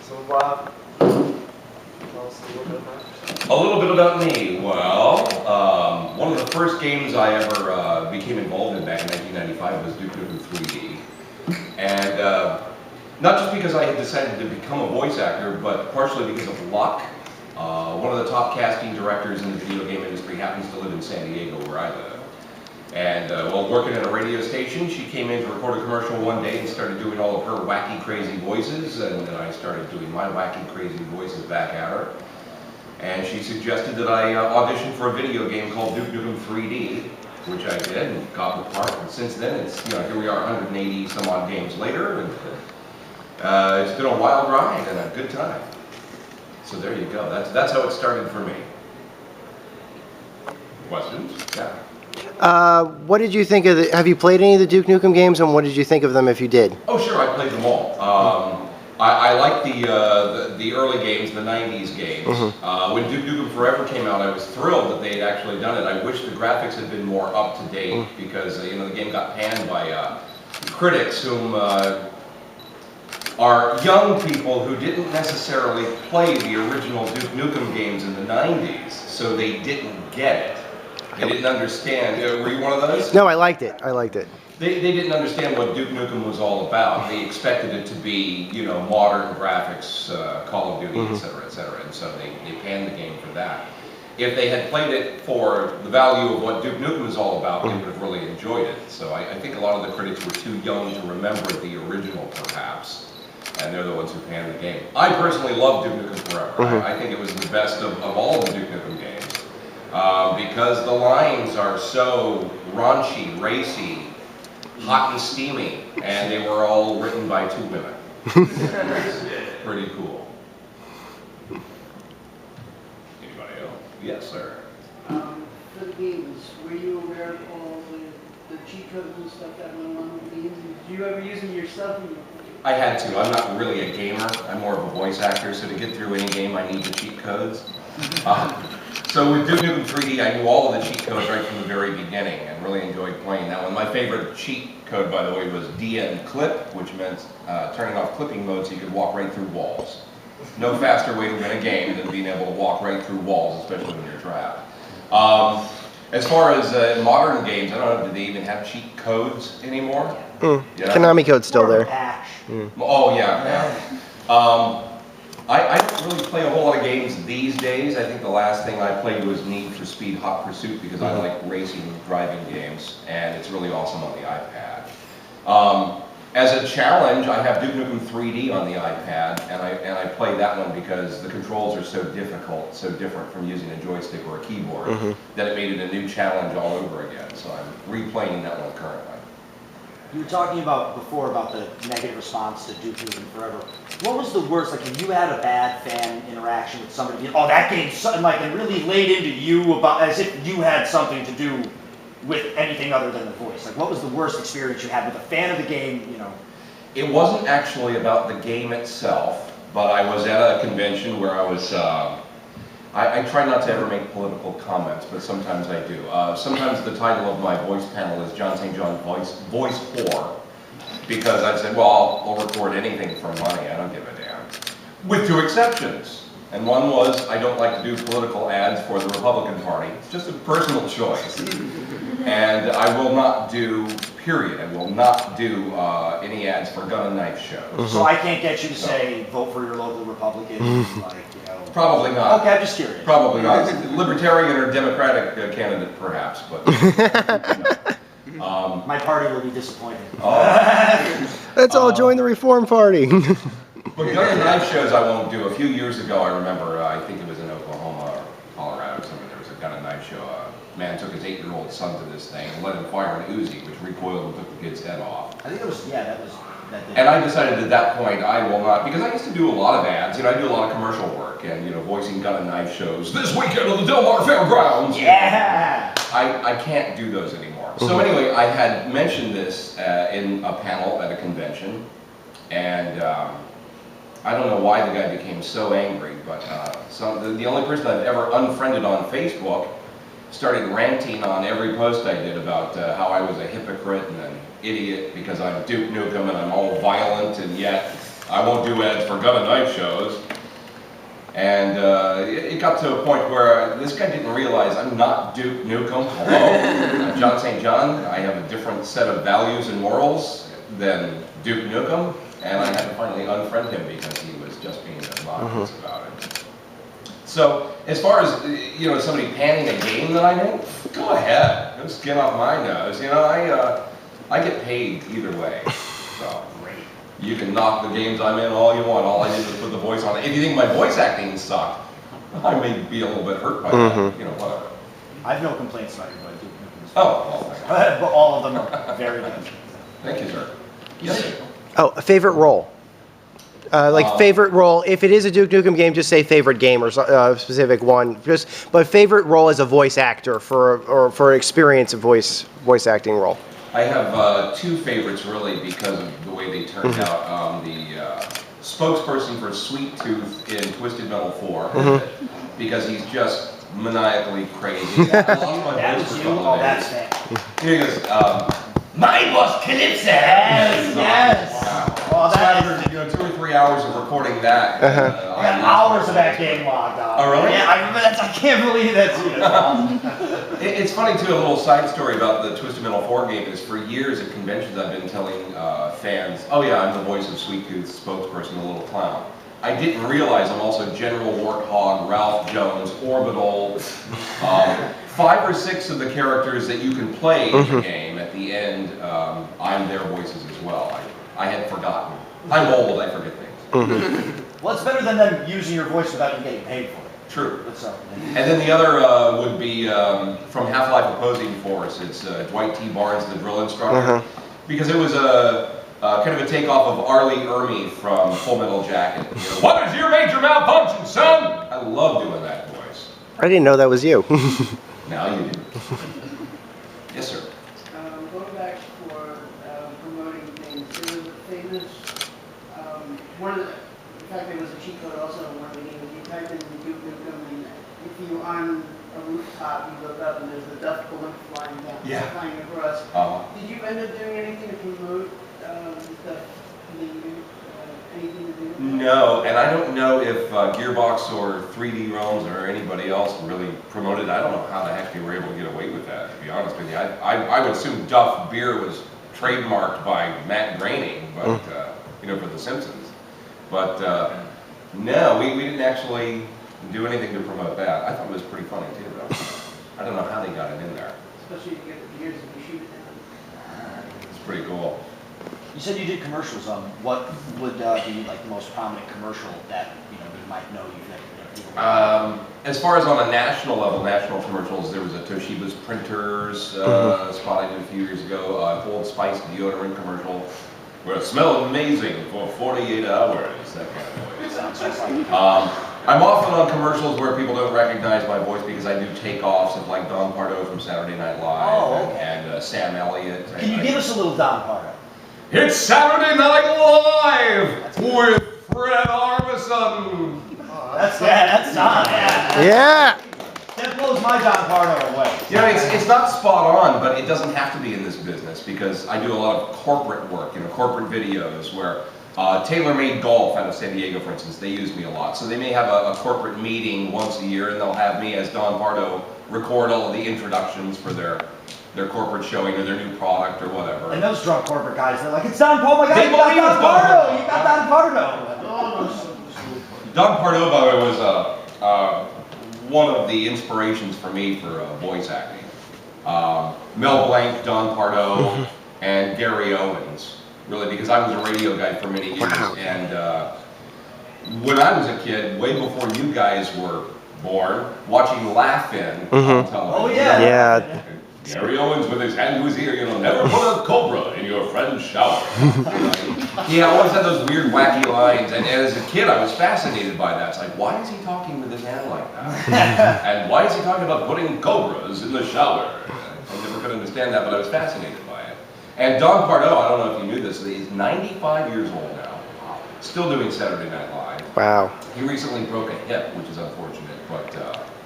So Bob, tell us a little bit about yourself. A little bit about me. Well, one of the first games I ever became involved in back in 1995 was Duke Nukem 3D. And not just because I had decided to become a voice actor, but partially because of luck. One of the top casting directors in the video game industry happens to live in San Diego, where I live. And while working at a radio station, she came in to record a commercial one day and started doing all of her wacky, crazy voices, and then I started doing my wacky, crazy voices back at her. And she suggested that I audition for a video game called Duke Nukem 3D, which I did and got the part. And since then, it's, here we are 180 some odd games later, and it's been a wild ride and a good time. So there you go. That's how it started for me. Questions? Yeah. What did you think of have you played any of the Duke Nukem games, and what did you think of them if you did? Oh, sure, I played them all. I like the early games, the 90s games. When Duke Nukem Forever came out, I was thrilled that they had actually done it. I wish the graphics had been more up to date because the game got panned by critics whom are young people who didn't necessarily play the original Duke Nukem games in the 90s, so they didn't get it. They didn't understand. Were you one of those? No, I liked it. I liked it. They didn't understand what Duke Nukem was all about. They expected it to be, modern graphics, Call of Duty, et cetera, and so they panned the game for that. If they had played it for the value of what Duke Nukem is all about, they would have really enjoyed it. So I think a lot of the critics were too young to remember the original, perhaps, and they're the ones who panned the game. I personally love Duke Nukem Forever. I think it was the best of all the Duke Nukem games. Because the lines are so raunchy, racy, hot and steamy, and they were all written by 2 women. Pretty cool. Anybody else? Yes, sir. For the games, were you aware of all the cheat codes and stuff that went along with the games? Did you ever use them yourself? I had to. I'm not really a gamer. I'm more of a voice actor, so to get through any game, I need the cheat codes. So with Duke Nukem 3D, I knew all of the cheat codes right from the very beginning and really enjoyed playing that one. My favorite cheat code, by the way, was DN clip, which meant turning off clipping mode so you could walk right through walls. No faster way to win a game than being able to walk right through walls, especially when you're trapped. As far as modern games, I don't know, do they even have cheat codes anymore? Yeah. Konami code's still there. Oh, yeah. I don't really play a whole lot of games these days. I think the last thing I played was Need for Speed Hot Pursuit because I like racing driving games, and it's really awesome on the iPad. As a challenge, I have Duke Nukem 3D on the iPad, and I play that one because the controls are so difficult, so different from using a joystick or a keyboard, that it made it a new challenge all over again. So I'm replaying that one currently. You were talking before about the negative response to Duke Nukem Forever. What was the worst? Like, if you had a bad fan interaction with somebody, oh, that game's something like, and really laid into you about as if you had something to do with anything other than the voice. Like, what was the worst experience you had with a fan of the game? It wasn't actually about the game itself, but I was at a convention where I was. I try not to ever make political comments, but sometimes I do. Sometimes the title of my voice panel is Jon St. Voice Whore, because I said, well, I'll record anything for money, I don't give a damn. With 2 exceptions. And one was, I don't like to do political ads for the Republican Party. It's just a personal choice. And I will not do, period, I will not do any ads for gun and knife shows. So I can't get you to say, vote for your local Republican, Probably not. Okay, I'm just curious. Probably not. Libertarian or Democratic candidate, perhaps, but my party will be disappointed. Let's all join the Reform Party. But gun and knife shows I won't do. A few years ago, I remember, I think it was in Oklahoma or Colorado or something, there was a gun and knife show. A man took his 8-year-old son to this thing and let him fire an Uzi, which recoiled and took the kid's head off. I think it was, that day. And I decided at that point I will not, because I used to do a lot of ads, I do a lot of commercial work and, voicing gun and knife shows. This weekend at the Del Mar Fairgrounds! Yeah! I can't do those anymore. So anyway, I had mentioned this in a panel at a convention, and I don't know why the guy became so angry, but the only person I've ever unfriended on Facebook started ranting on every post I did about how I was a hypocrite and an idiot because I'm Duke Nukem and I'm all violent, and yet I won't do ads for gun and knife shows. And it got to a point where this guy didn't realize I'm not Duke Nukem. Hello, I'm Jon St. John. I have a different set of values and morals than Duke Nukem, and I had to finally unfriend him because he was just being obnoxious about it. So, as far as somebody panning a game that I make, go ahead. No skin off my nose. I get paid either way. So. You can knock the games I'm in all you want. All I did was put the voice on it. If you think my voice acting sucked, I may be a little bit hurt by that. Whatever. I have no complaints about your voice. Oh, well, but all of them are very good. thank you, sir. Yes, sir. Oh, a favorite role. Favorite role. If it is a Duke Nukem game, just say favorite game or specific one. But favorite role as a voice actor for experience of voice acting role. I have two favorites really because of the way they turned out. The spokesperson for Sweet Tooth in Twisted Metal 4, because he's just maniacally crazy. That was you? Oh, that's fair. He goes, my boss Calypso! Yes! Well, so after 2 or 3 hours of recording that, I got hours of that game logged on. Oh, really? Yeah, I remember that. I can't believe that's you. It's funny too, a little side story about the Twisted Metal 4 game is for years at conventions I've been telling fans, oh yeah, I'm the voice of Sweet Tooth's spokesperson, the little clown. I didn't realize I'm also General Warthog, Ralph Jones, Orbital, 5 or 6 of the characters that you can play in the game. At the end, I'm their voices as well. I had forgotten. I'm old, I forget things. Well, it's better than them using your voice without you getting paid for it. True. And then the other would be from Half-Life Opposing Force. It's Dwight T. Barnes, the drill instructor. Because it was a kind of a takeoff of Arlie Ermey from Full Metal Jacket. What is your major malfunction, son? I love doing that voice. I didn't know that was you. Now you do. Yes, sir. Going back for promoting things, there was a famous, in fact there was a cheat code also in one of the games. You type in Duke Nukem, and if you're on a rooftop, you look up and there's the duck balloon flying down, flying across. Did you end up doing anything to promote anything to do with that? No, and I don't know if Gearbox or 3D Realms or anybody else really promoted. I don't know how the heck they were able to get away with that, to be honest with you. I would assume Duff Beer was trademarked by Matt Groening, but for The Simpsons. But no, we didn't actually do anything to promote that. I thought it was pretty funny too, though. I don't know how they got it in there. Especially if you get the gears if you shoot it down. It's pretty cool. You said you did commercials. What would be like the most prominent commercial that you might know you've never? As far as on a national level, national commercials, there was a Toshiba's printers spot I did a few years ago. Old Spice deodorant commercial where it smelled amazing for 48 hours. That kind of voice. I'm often on commercials where people don't recognize my voice because I do takeoffs of like Don Pardo from Saturday Night Live and Sam Elliott. Can you give us a little Don Pardo? It's Saturday Night Live with Fred Armisen. That's Don. Yeah. That blows my Don Pardo away. It's not spot on, but it doesn't have to be in this business because I do a lot of corporate work, corporate videos where TaylorMade Golf out of San Diego, for instance, they use me a lot. So they may have a corporate meeting once a year and they'll have me as Don Pardo record all of the introductions for their corporate showing or their new product or whatever. And those drunk corporate guys, they're like, it's Don Pardo, my God, They you got believe Don it's Don Pardo, Pardo. you got Don Pardo. Don Pardo, by the way, was one of the inspirations for me for voice acting. Mel Blanc, Don Pardo, and Gary Owens, really, because I was a radio guy for many years. And when I was a kid, way before you guys were born, watching Laugh-In on television. Oh, yeah. Yeah. Gary Owens with his hand to his ear, never put a cobra in your friend's shower. He always had those weird, wacky lines, and as a kid, I was fascinated by that. It's like, why is he talking with his hand like that? And why is he talking about putting cobras in the shower? I never could understand that, but I was fascinated by it. And Don Pardo, I don't know if you knew this, he's 95 years old now, still doing Saturday Night Live. Wow. He recently broke a hip, which is unfortunate, but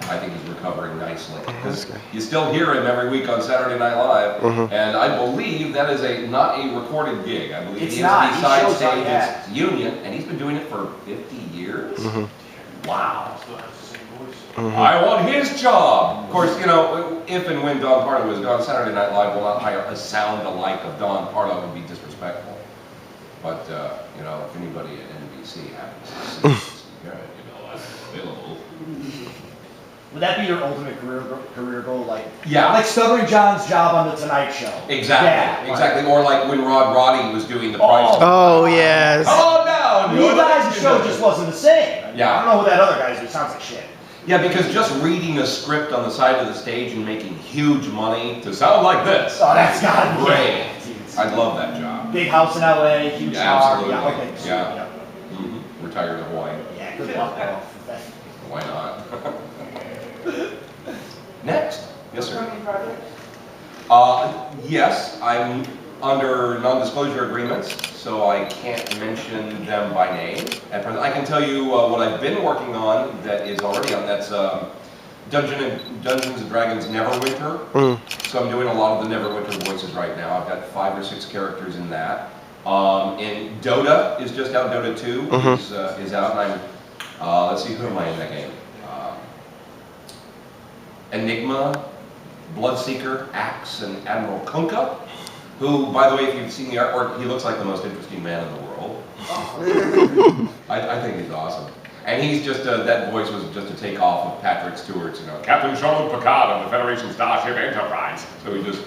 I think he's recovering nicely. That's good. You still hear him every week on Saturday Night Live, and I believe that is not a recorded gig. I believe It's he not. is He the side shows up, stage, yeah. it's union, and he's been doing it for 50 years. Wow. Still has the same voice. I want his job. Of course, you know, if and when Don Pardo was gone, Saturday Night Live will not hire a sound alike of Don Pardo. It would be disrespectful. But, you know, if anybody at NBC happens to see this, you know, I'm available. Would that be your ultimate career goal? Like, Yeah. like Stuttering John's job on the Tonight Show. Exactly, Yeah, exactly. Or like when Rod Roddy was doing the price. Oh, yes. Calm down. You guys' show just wasn't the same. Yeah. I don't know who that other guy is, but he sounds like shit. Yeah, because just reading a script on the side of the stage and making huge money to sound like this. Oh, that's got to be great. I love that job. Big house in LA, huge Yeah, car. absolutely. Yeah, okay. Yeah. Retired to Hawaii. Yeah, good luck, bro. Why not? Next. Yes, sir. Upcoming projects? Yes, I'm under non-disclosure agreements, so I can't mention them by name. At present, I can tell you what I've been working on that is already on. That's Dungeons and Dragons Neverwinter. So I'm doing a lot of the Neverwinter voices right now. I've got 5 or 6 characters in that. And Dota is just out. Dota 2 is out, and I'm. Let's see, who am I in that game? Enigma, Bloodseeker, Axe, and Admiral Kunkka, who, by the way, if you've seen the artwork, he looks like the most interesting man in the world. I think he's awesome. And he's just, that voice was just a takeoff of Patrick Stewart's, you know, Captain Jean-Luc Picard of the Federation Starship Enterprise. So he just,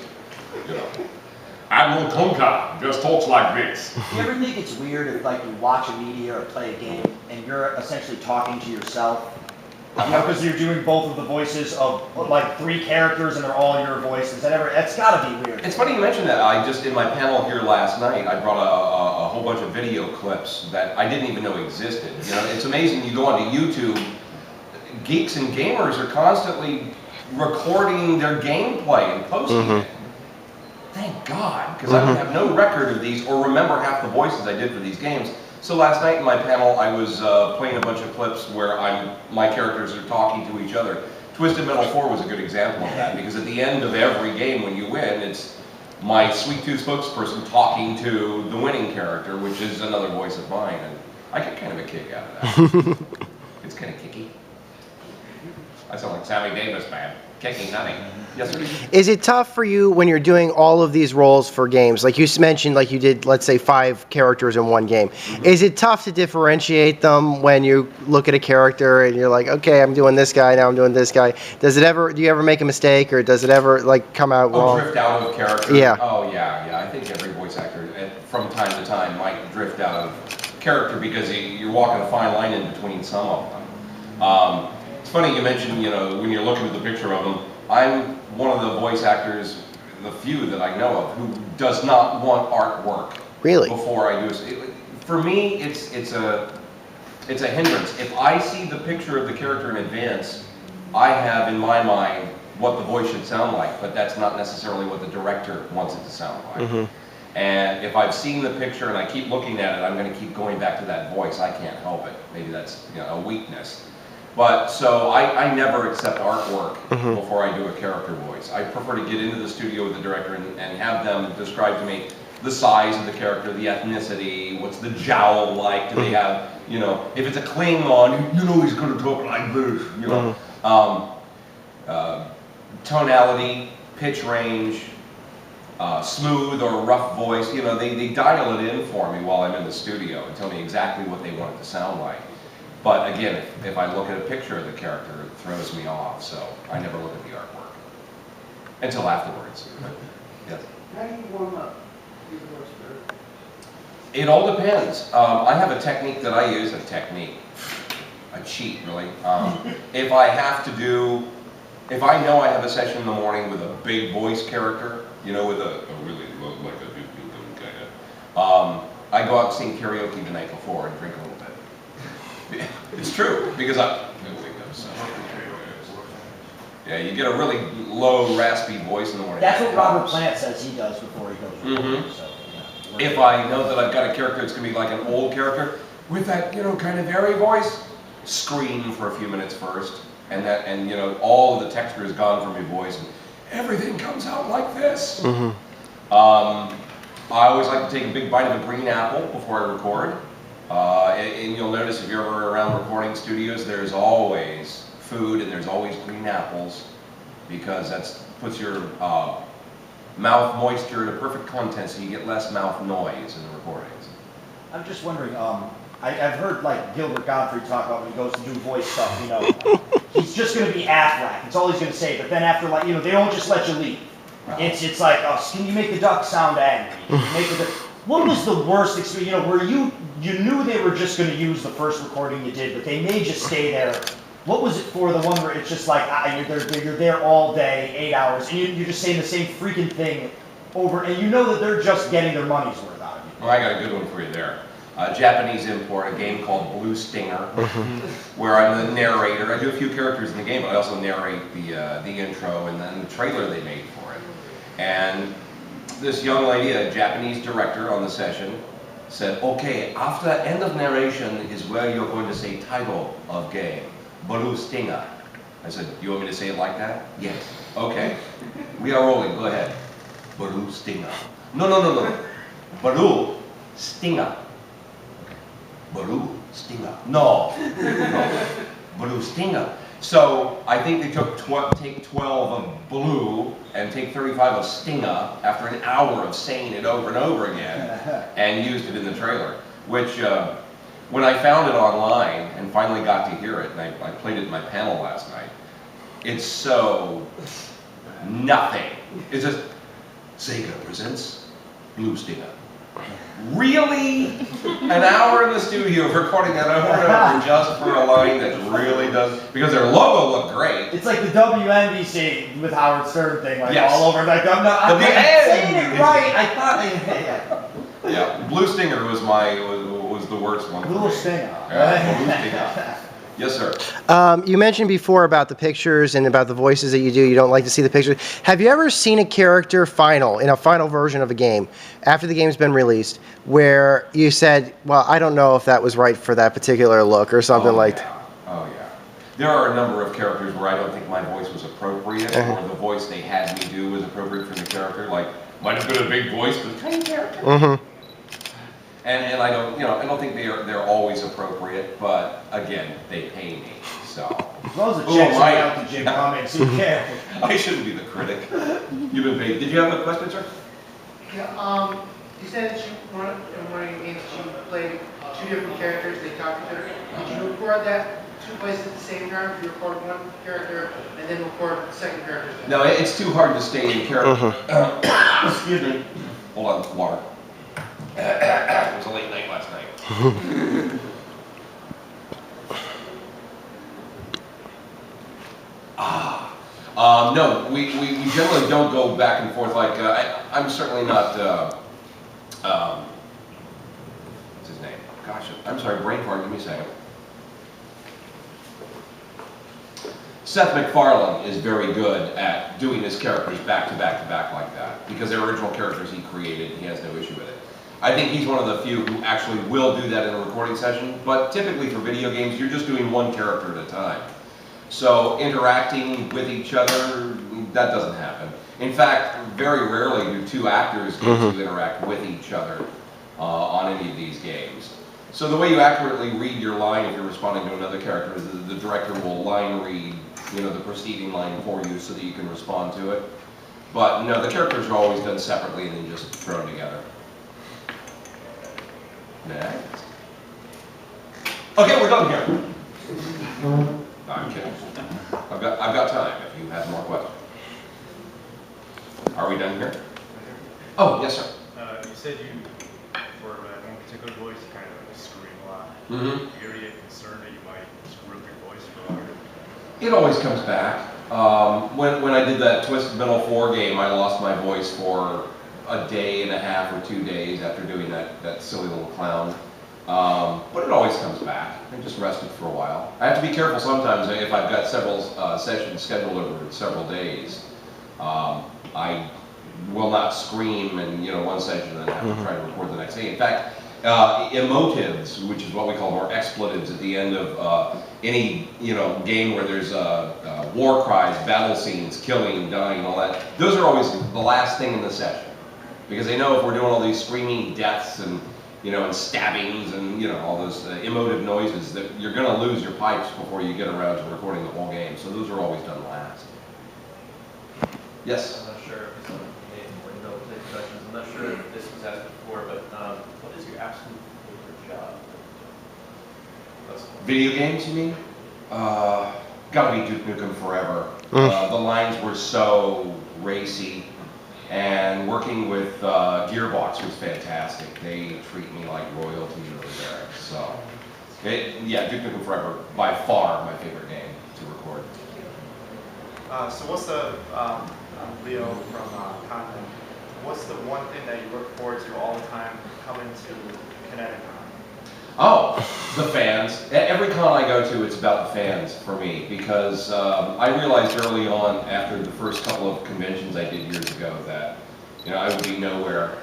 you know, Admiral Kunkka just talks like this. You ever think it's weird if, like, you watch a media or play a game and you're essentially talking to yourself? You know, because you're doing both of the voices of like 3 characters and they're all your voices. That's gotta be weird. It's funny you mention that. I just, in my panel here last night, I brought a whole bunch of video clips that I didn't even know existed. You know, it's amazing. You go onto YouTube, geeks and gamers are constantly recording their gameplay and posting it. Thank God, because I would have no record of these or remember half the voices I did for these games. So last night in my panel, I was playing a bunch of clips where my characters are talking to each other. Twisted Metal 4 was a good example of that, because at the end of every game when you win, it's my Sweet Tooth spokesperson talking to the winning character, which is another voice of mine, and I get kind of a kick out of that. It's kind of kicky. I sound like Sammy Davis, man. Kicking nothing. Yes, sir. Is it tough for you when you're doing all of these roles for games? Like you mentioned, like you did, let's say 5 characters in one game. Is it tough to differentiate them when you look at a character and you're like, okay, I'm doing this guy, now I'm doing this guy. Do you ever make a mistake, or does it ever like come out wrong? Drift out of character? Yeah. Oh, yeah. I think every voice actor from time to time might drift out of character because you're walking a fine line in between some of them. It's funny you mentioned, you know, when you're looking at the picture of them, I'm one of the voice actors, the few that I know of, who does not want artwork. Really? Before I do it. For me, it's a hindrance. If I see the picture of the character in advance, I have in my mind what the voice should sound like, but that's not necessarily what the director wants it to sound like. And if I've seen the picture and I keep looking at it, I'm going to keep going back to that voice. I can't help it. Maybe that's, you know, a weakness. But so I never accept artwork before I do a character voice. I prefer to get into the studio with the director and have them describe to me the size of the character, the ethnicity, what's the jowl like, do they have, you know, if it's a Klingon, you know he's going to talk like this, you know. Tonality, pitch range, smooth or rough voice, you know, they dial it in for me while I'm in the studio and tell me exactly what they want it to sound like. But again, if I look at a picture of the character, it throws me off, so I never look at the artwork. Until afterwards. Yes. How do you warm up your voice for? It all depends. I have a technique that I use, a cheat really. If I know I have a session in the morning with a big voice character, you know, with a really look like a Duke Nukem kind of, I go out and sing karaoke the night before and drink a little bit. It's true, because yeah, you get a really low, raspy voice in the morning. That's what Robert Plant says he does before he goes. So, yeah. If I know that I've got a character that's going to be like an old character, with that, you know, kind of airy voice, scream for a few minutes first, and you know, all of the texture is gone from your voice, and everything comes out like this. I always like to take a big bite of a green apple before I record. And you'll notice if you're ever around recording studios, there's always food and there's always green apples, because that puts your mouth moisture to perfect content, so you get less mouth noise in the recordings. I'm just wondering, I've heard like Gilbert Godfrey talk about when he goes to do voice stuff, you know, he's just going to be Affleck, it's all he's going to say, but then after, like, you know, they don't just let you leave. It's like, oh, can you make the duck sound angry? What was the worst experience, you know, where you knew they were just going to use the first recording you did, but they made you stay there? What was it for, the one where it's just like, you're there all day, 8 hours, and you're just saying the same freaking thing over, and you know that they're just getting their money's worth out of you? Well, I got a good one for you there. Japanese import, a game called Blue Stinger, where I'm the narrator. I do a few characters in the game, but I also narrate the intro and then the trailer they made for it. And this young lady, a Japanese director on the session, said, okay, after end of narration is where you're going to say title of game, Blue Stinger. I said, you want me to say it like that? Yes. Okay. We are rolling, go ahead. Blue Stinger. No. Blue Stinger. Blue Stinger. No. Blue Stinger. So I think they took take 12 of blue and take 35 of Stinger after an hour of saying it over and over again, and used it in the trailer. Which, when I found it online and finally got to hear it, and I played it in my panel last night, it's so nothing. It's just Sega presents Blue Stinger. Really? An hour in the studio recording that over and over just for a line that really does, because their logo looked great. It's like the WNBC with Howard Stern thing, like yes. all over. Like, I'm saying it right. I thought. Yeah, Blue Stinger was was the worst one. Blue Stinger. Yeah, Blue Stinger. Yes, sir. You mentioned before about the pictures and about the voices that you do. You don't like to see the pictures. Have you ever seen a character in a final version of a game, after the game's been released, where you said, well, I don't know if that was right for that particular look or something like that? Oh, yeah. There are a number of characters where I don't think my voice was appropriate, or the voice they had me do was appropriate for the character. Like, might have been a big voice, but tiny character. And I don't, I don't think they're always appropriate, but again, they pay me, so. As long as the checks are out to Jim Cummings, who cares? I shouldn't be the critic. You've been paid. Did you have a question, sir? Yeah, you said that in one of your games you played two different characters, they talk to each other. Did you record that two places at the same time? Did you record one character and then record the second character? No, it's too hard to stay in character. Excuse me. Hold on, water. It was a late night last night. No, we generally don't go back and forth like, I'm certainly not, what's his name? Gosh, I'm sorry, brain fart, give me a second. Seth MacFarlane is very good at doing his characters back to back to back like that, because they're original characters he created and he has no issue with it. I think he's one of the few who actually will do that in a recording session, but typically for video games, you're just doing one character at a time. So interacting with each other, that doesn't happen. In fact, very rarely do two actors get to interact with each other on any of these games. So the way you accurately read your line if you're responding to another character is the director will line read, the preceding line for you so that you can respond to it. But no, the characters are always done separately and then just thrown together. Next. Okay, we're done here. I'm kidding. I've got time if you have more questions. Are we done here? Oh, yes, sir. You said for one particular voice, you kind of scream a lot. Mm-hmm. Do you ever get concerned that you might screw up your voice for longer? It always comes back. When I did that Twisted Metal 4 game, I lost my voice for a day and a half or 2 days after doing that silly little clown. But it always comes back. I just rested for a while. I have to be careful sometimes if I've got several sessions scheduled over several days. I will not scream in one session and then have to try to record the next day. In fact, Emotives, which is what we call, or expletives at the end of any game where there's war cries, battle scenes, killing, dying, all that. Those are always the last thing in the session, because they know if we're doing all these screaming deaths and and stabbings and all those emotive noises, that you're going to lose your pipes before you get around to recording the whole game. So those are always done last. Yes. I'm not sure if it's on questions. I'm not sure if this was asked before, but what is your absolute favorite job? Video games, you mean? Gotta be Duke Nukem Forever. The lines were so racy, and working with Gearbox was fantastic. They treat me like royalty over there. So, yeah, Duke Nukem Forever, by far my favorite game to record. So what's the, Leo from Content, what's the one thing that you look forward to all the time coming to ConnectiCon? Oh, the fans. Every con I go to, it's about the fans for me, because I realized early on, after the first couple of conventions I did years ago, that I would be nowhere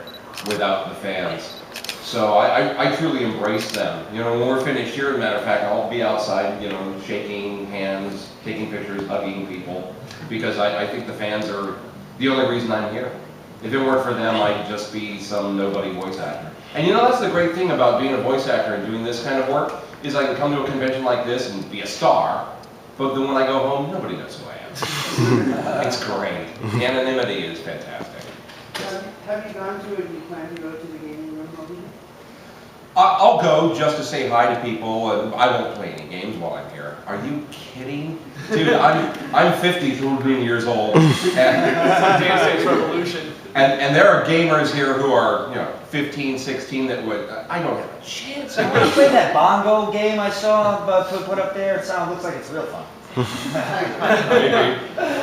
without the fans. So I truly embrace them. When we're finished here, as a matter of fact, I'll be outside, shaking hands, taking pictures, hugging people, because I think the fans are the only reason I'm here. If it weren't for them, I'd just be some nobody voice actor. And that's the great thing about being a voice actor and doing this kind of work, is I can come to a convention like this and be a star, but then when I go home, nobody knows who I am. It's great. The anonymity is fantastic. Have you gone to it? Do you plan to go to the gaming room over here? I'll go just to say hi to people, and I won't play any games while I'm here. Are you kidding? Dude, I'm 53 years old. Dance Revolution. And there are gamers here who are, 15, 16 that would, I don't have a chance. You want to play that bongo game I saw put up there? It looks like it's real fun.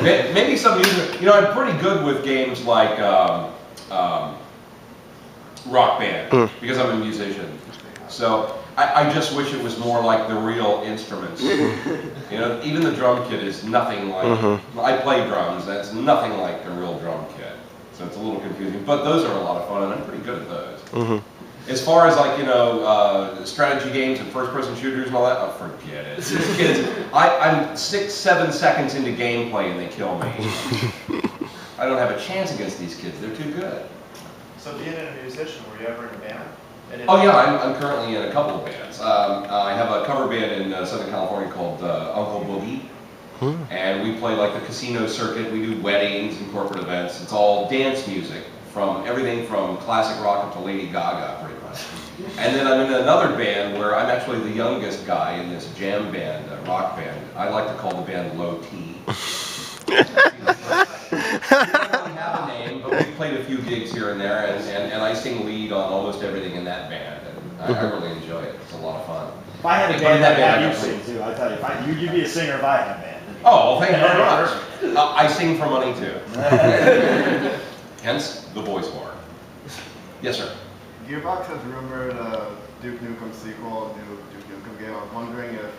Maybe some music. I'm pretty good with games like Rock Band, because I'm a musician. So I just wish it was more like the real instruments. Even the drum kit is nothing like, I play drums, that's nothing like the real drum kit. So it's a little confusing, but those are a lot of fun, and I'm pretty good at those. As far as like, strategy games and first-person shooters and all that, forget it. These kids, I'm 6-7 seconds into gameplay and they kill me. I don't have a chance against these kids, they're too good. So being a musician, were you ever in a band? Oh yeah, I'm currently in a couple of bands. I have a cover band in Southern California called Uncle Boogie. And we play like the casino circuit, we do weddings and corporate events. It's all dance music, from everything from classic rock up to Lady Gaga, pretty much. And then I'm in another band where I'm actually the youngest guy in this jam band, rock band. I like to call the band Low T. We don't really have a name, but we've played a few gigs here and there, and I sing lead on almost everything in that band. And I really enjoy it. It's a lot of fun. If I had a band, I'd have you sing too. I tell you, you'd be a singer if I had a band. Oh, well, thank you very much. I sing for money too. Hence the voice horn. Yes, sir. Gearbox has rumored a Duke Nukem sequel, a new Duke Nukem game. I was wondering if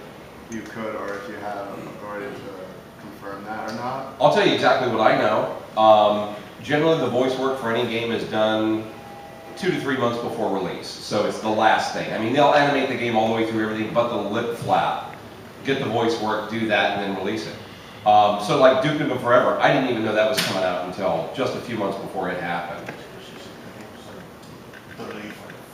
you could, or if you have authority to confirm that or not. I'll tell you exactly what I know. Generally, the voice work for any game is done 2 to 3 months before release, so it's the last thing. I mean, they'll animate the game all the way through everything but the lip flap. Get the voice work, do that, and then release it. So like Duke Nukem Forever, I didn't even know that was coming out until just a few months before it happened.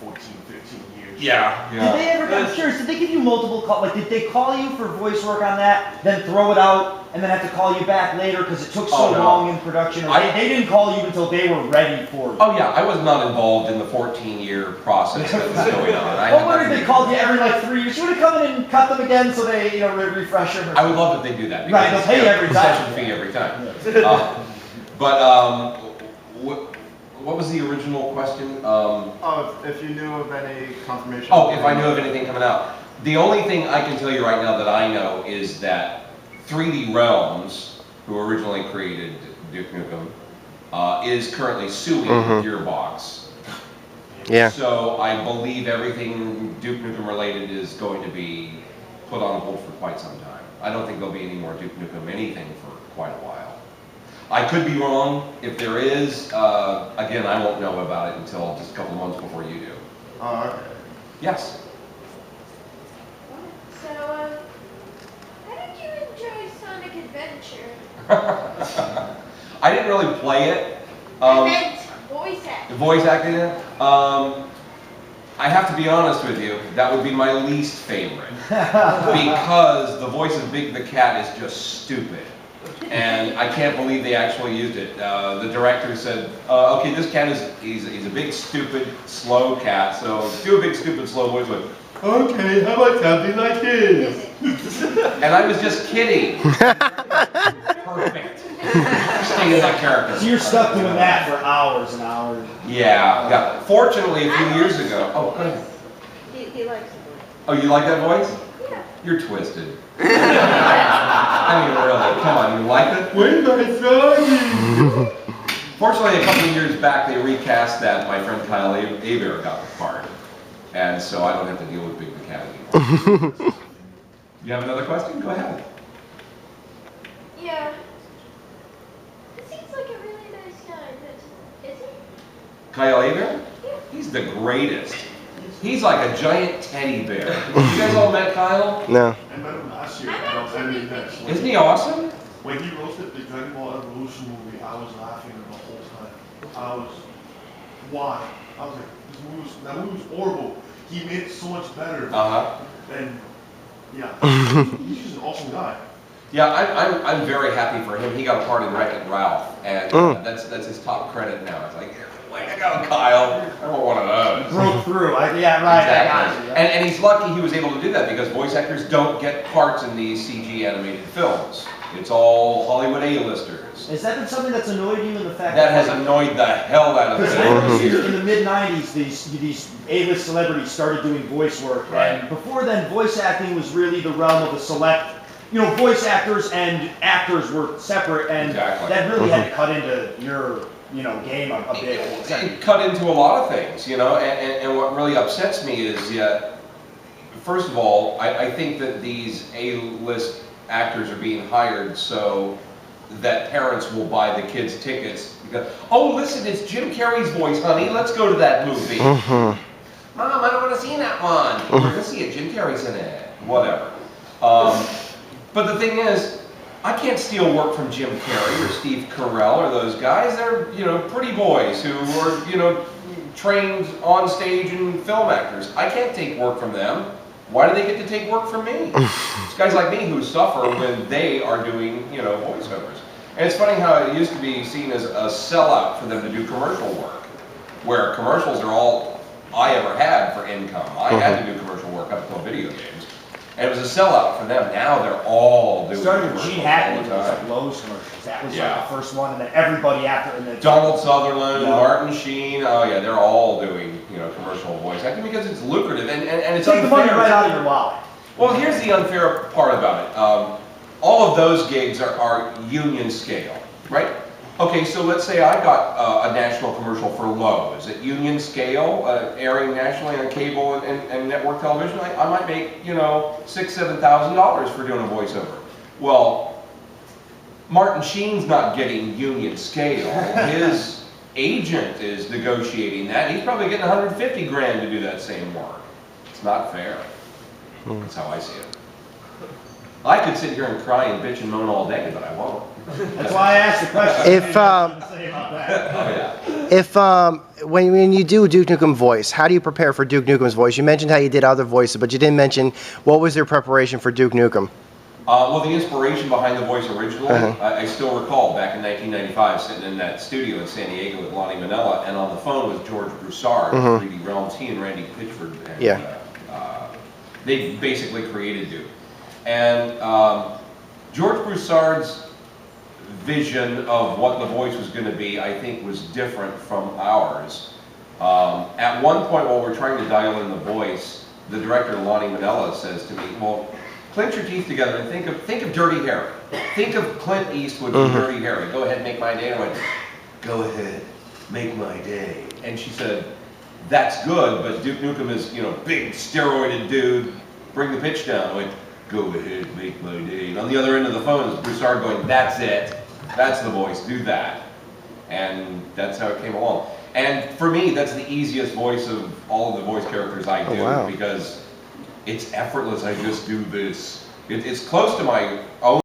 14, 15 years. Yeah. Did they ever, I'm curious, did they give you multiple calls? Like, did they call you for voice work on that, then throw it out, and then have to call you back later because it took so long in production? Or they didn't call you until they were ready for you? Oh yeah, I was not involved in the 14-year process that was going on. Well, what if they called you every like 3 years? You would have come in and cut them again so they, refresh them? I would love if they do that. Right, they'll pay you every time. Session fee every time. What was the original question? If you knew of any confirmation. Oh, if I knew of anything coming out. The only thing I can tell you right now that I know is that 3D Realms, who originally created Duke Nukem, is currently suing Gearbox. Yeah. So I believe everything Duke Nukem related is going to be put on hold for quite some time. I don't think there'll be any more Duke Nukem anything for quite a while. I could be wrong. If there is, again, I won't know about it until just a couple months before you do. Oh, okay. Yes. So, how did you enjoy Sonic Adventure? I didn't really play it. I meant voice acting. Voice acting it? I have to be honest with you, that would be my least favorite. Because the voice of Big the Cat is just stupid. And I can't believe they actually used it. The director said, okay, this cat he's a big, stupid, slow cat, so do a big, stupid, slow voice with, okay, how about something like this? And I was just kidding. Perfect. Stay in that character. So you're stuck doing that for hours and hours. Yeah. Fortunately, a few years ago. Oh, go ahead. He likes it. Oh, you like that voice? Yeah. You're twisted. I mean, really, come on, you like it? Where's my doggy? Fortunately, a couple of years back, they recast that. My friend Kyle Aber got the part. And so I don't have to deal with Big the Cat anymore. You have another question? Go ahead. Yeah. He seems like a really nice guy, but is he? Kyle Aber? He's the greatest. He's like a giant teddy bear. You guys all met Kyle? No. I met him last year about 10 minutes. Isn't he awesome? When he roasted the Dragon Ball Evolution movie, I was laughing the whole time. Why? I was like, that movie was horrible. He made it so much better. And yeah, he's just an awesome guy. Yeah, I'm very happy for him. He got a part in Wreck-It Ralph, and that's his top credit now. It's like, way to go, Kyle. I want one of those. Broke through. Yeah, right. Exactly. And he's lucky he was able to do that because voice actors don't get parts in these CG animated films. It's all Hollywood A-listers. Has that been something that's annoyed you in the fact that has annoyed the hell out of me. In the mid-90s, these A-list celebrities started doing voice work. Right. And before then, voice acting was really the realm of the select. Voice actors and actors were separate, and that really had to cut into your, game a bit. It cut into a lot of things, and what really upsets me is, first of all, I think that these A-list actors are being hired so that parents will buy the kids tickets. Because, oh, listen, it's Jim Carrey's voice, honey. Let's go to that movie. Mom, I don't want to see that one. We're going to see it. Jim Carrey's in it. Whatever. But the thing is, I can't steal work from Jim Carrey or Steve Carell or those guys. They're, pretty boys who are, trained on stage and film actors. I can't take work from them. Why do they get to take work from me? It's guys like me who suffer when they are doing, voiceovers. And it's funny how it used to be seen as a sellout for them to do commercial work, where commercials are all I ever had for income. I had to do commercial work up until video games. And it was a sellout for them. Now they're all doing started with Gene Hackman, all like Lowe's commercials. That was like the first one, and then everybody after. And then Donald Sutherland, Martin Sheen. Oh yeah, they're all doing commercial voice acting because it's lucrative and it's take unfair. the money right out of your wallet. Well, here's the unfair part about it. All of those gigs are union scale, right? Okay, so let's say I got a national commercial for Lowe's at union scale, airing nationally on cable and network television. I might make, $6,000–7,000 for doing a voiceover. Well, Martin Sheen's not getting union scale. His agent is negotiating that. He's probably getting 150 grand to do that same work. It's not fair. That's how I see it. I could sit here and cry and bitch and moan all day, but I won't. That's why I asked the question. When you do Duke Nukem voice, how do you prepare for Duke Nukem's voice? You mentioned how you did other voices, but you didn't mention what was your preparation for Duke Nukem. Well, the inspiration behind the voice originally, I still recall back in 1995 sitting in that studio in San Diego with Lonnie Manella, and on the phone was George Broussard, 3D Realms, he and Randy Pitchford. And, they basically created Duke. And George Broussard's vision of what the voice was going to be, I think, was different from ours. At one point, while we're trying to dial in the voice, the director, Lonnie Manella, says to me, well, clench your teeth together and think of Dirty Harry. Think of Clint Eastwood and Dirty Harry. Go ahead, make my day. And I went, go ahead, make my day. And she said, that's good, but Duke Nukem is, big steroided dude. Bring the pitch down. I went, go ahead, make my day. And on the other end of the phone is Broussard going, that's it. That's the voice, do that. And that's how it came along. And for me, that's the easiest voice of all of the voice characters I do, wow. because it's effortless. I just do this. It's close to my own